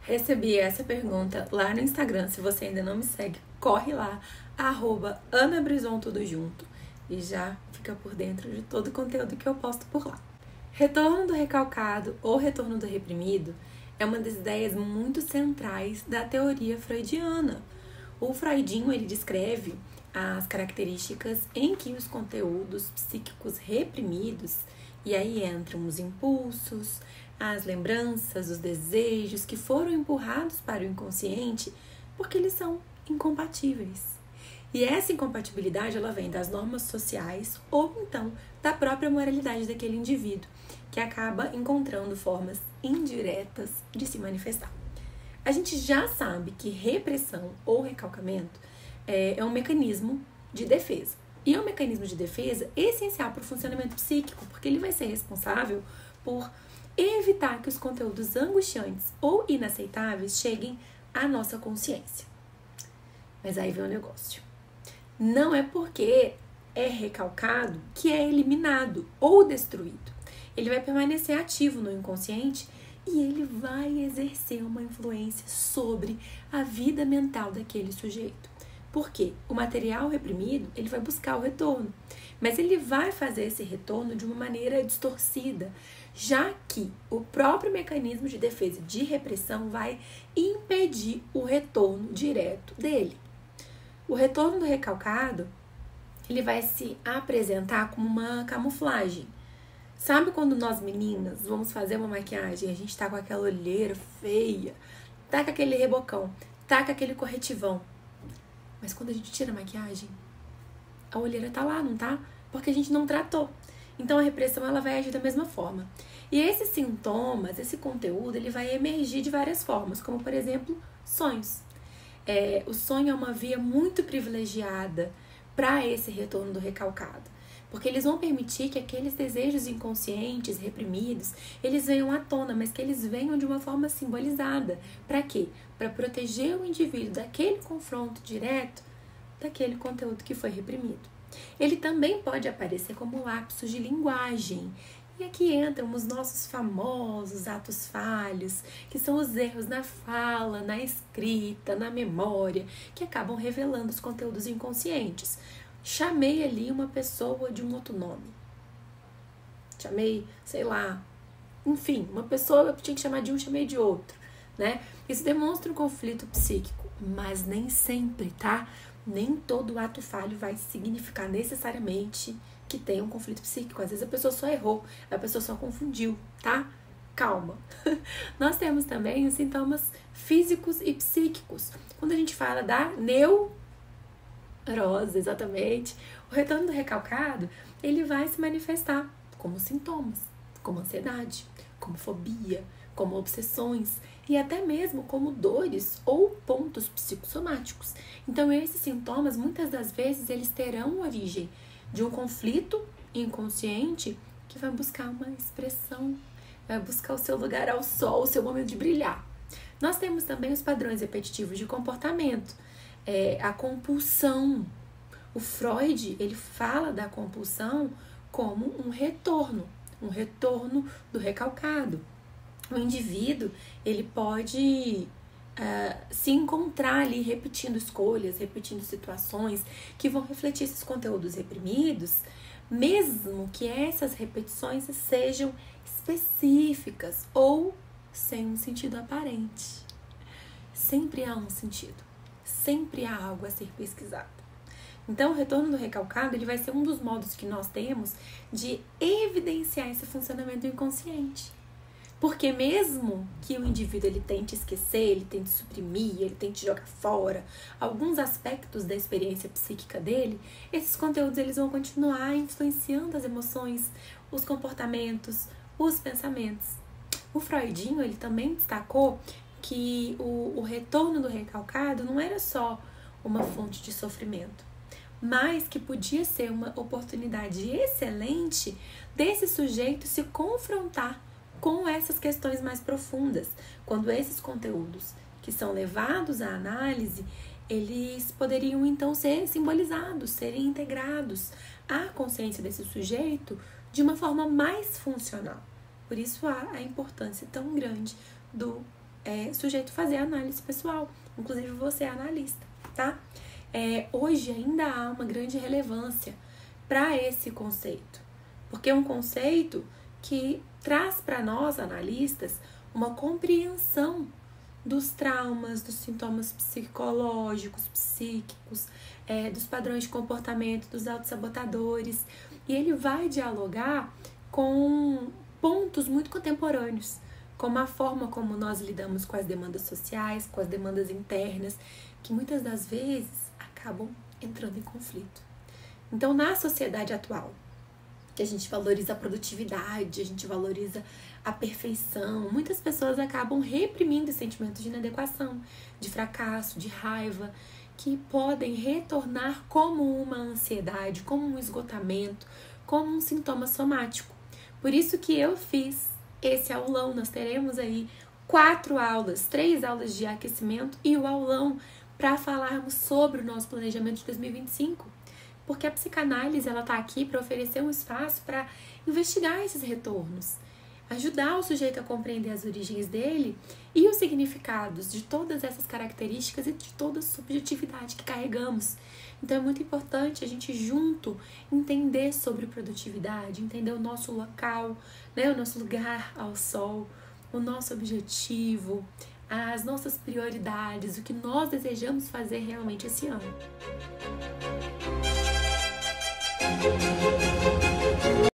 Recebi essa pergunta lá no Instagram. Se você ainda não me segue, corre lá, @AnaBrison, tudo junto, e já fica por dentro de todo o conteúdo que eu posto por lá. Retorno do recalcado ou retorno do reprimido é uma das ideias muito centrais da teoria freudiana. O Freudinho, ele descreve as características em que os conteúdos psíquicos reprimidos, e aí entram os impulsos, as lembranças, os desejos que foram empurrados para o inconsciente, porque eles são incompatíveis. E essa incompatibilidade, ela vem das normas sociais ou então da própria moralidade daquele indivíduo, que acaba encontrando formas indiretas de se manifestar. A gente já sabe que repressão ou recalcamento é um mecanismo de defesa. E é um mecanismo de defesa essencial para o funcionamento psíquico, porque ele vai ser responsável por evitar que os conteúdos angustiantes ou inaceitáveis cheguem à nossa consciência. Mas aí vem o negócio. Não é porque é recalcado que é eliminado ou destruído. Ele vai permanecer ativo no inconsciente e ele vai exercer uma influência sobre a vida mental daquele sujeito. Por quê? O material reprimido, ele vai buscar o retorno, mas ele vai fazer esse retorno de uma maneira distorcida, já que o próprio mecanismo de defesa de repressão vai impedir o retorno direto dele. O retorno do recalcado, ele vai se apresentar como uma camuflagem. Sabe quando nós meninas vamos fazer uma maquiagem, a gente tá com aquela olheira feia, tá com aquele rebocão, tá com aquele corretivão, mas quando a gente tira a maquiagem, a olheira tá lá, não tá? Porque a gente não tratou. Então a repressão, ela vai agir da mesma forma. E esses sintomas, esse conteúdo, ele vai emergir de várias formas, como por exemplo, sonhos. O sonho é uma via muito privilegiada para esse retorno do recalcado, porque eles vão permitir que aqueles desejos inconscientes, reprimidos, eles venham à tona, mas que eles venham de uma forma simbolizada. Para quê? Para proteger o indivíduo daquele confronto direto daquele conteúdo que foi reprimido. Ele também pode aparecer como lapsos de linguagem. E aqui entram os nossos famosos atos falhos, que são os erros na fala, na escrita, na memória, que acabam revelando os conteúdos inconscientes. Chamei ali uma pessoa de um outro nome. Chamei, sei lá, enfim, uma pessoa eu tinha que chamar de um, chamei de outro, né? Isso demonstra um conflito psíquico, mas nem sempre, tá? Nem todo ato falho vai significar necessariamente que tem um conflito psíquico. Às vezes a pessoa só errou, a pessoa só confundiu, tá? Calma. Nós temos também os sintomas físicos e psíquicos. Quando a gente fala da neurose, exatamente, o retorno do recalcado, ele vai se manifestar como sintomas, como ansiedade, como fobia, como obsessões e até mesmo como dores ou pontos psicossomáticos. Então esses sintomas, muitas das vezes, eles terão origem de um conflito inconsciente que vai buscar uma expressão, vai buscar o seu lugar ao sol, o seu momento de brilhar. Nós temos também os padrões repetitivos de comportamento, a compulsão. O Freud, ele fala da compulsão como um retorno do recalcado. O indivíduo, ele pode se encontrar ali repetindo escolhas, repetindo situações que vão refletir esses conteúdos reprimidos, mesmo que essas repetições sejam específicas ou sem um sentido aparente. Sempre há um sentido, sempre há algo a ser pesquisado. Então, o retorno do recalcado, ele vai ser um dos modos que nós temos de evidenciar esse funcionamento inconsciente. Porque mesmo que o indivíduo ele tente esquecer, ele tente suprimir, ele tente jogar fora alguns aspectos da experiência psíquica dele, esses conteúdos eles vão continuar influenciando as emoções, os comportamentos, os pensamentos. O Freudinho, ele também destacou que o retorno do recalcado não era só uma fonte de sofrimento, mas que podia ser uma oportunidade excelente desse sujeito se confrontar com essas questões mais profundas, quando esses conteúdos que são levados à análise, eles poderiam então ser simbolizados, serem integrados à consciência desse sujeito de uma forma mais funcional. Por isso há a importância tão grande do sujeito a fazer análise pessoal. Inclusive você é analista, tá? Hoje ainda há uma grande relevância para esse conceito, porque é um conceito que traz para nós, analistas, uma compreensão dos traumas, dos sintomas psicológicos, psíquicos, dos padrões de comportamento, dos autossabotadores, e ele vai dialogar com pontos muito contemporâneos, como a forma como nós lidamos com as demandas sociais, com as demandas internas, que muitas das vezes acabam entrando em conflito. Então, na sociedade atual, que a gente valoriza a produtividade, a gente valoriza a perfeição, muitas pessoas acabam reprimindo sentimentos de inadequação, de fracasso, de raiva, que podem retornar como uma ansiedade, como um esgotamento, como um sintoma somático. Por isso que eu fiz esse aulão. Nós teremos aí 4 aulas, 3 aulas de aquecimento e o aulão para falarmos sobre o nosso planejamento de 2025. Porque a psicanálise ela está aqui para oferecer um espaço para investigar esses retornos, ajudar o sujeito a compreender as origens dele e os significados de todas essas características e de toda a subjetividade que carregamos. Então é muito importante a gente junto entender sobre produtividade, entender o nosso local, né, o nosso lugar ao sol, o nosso objetivo, as nossas prioridades, o que nós desejamos fazer realmente esse ano.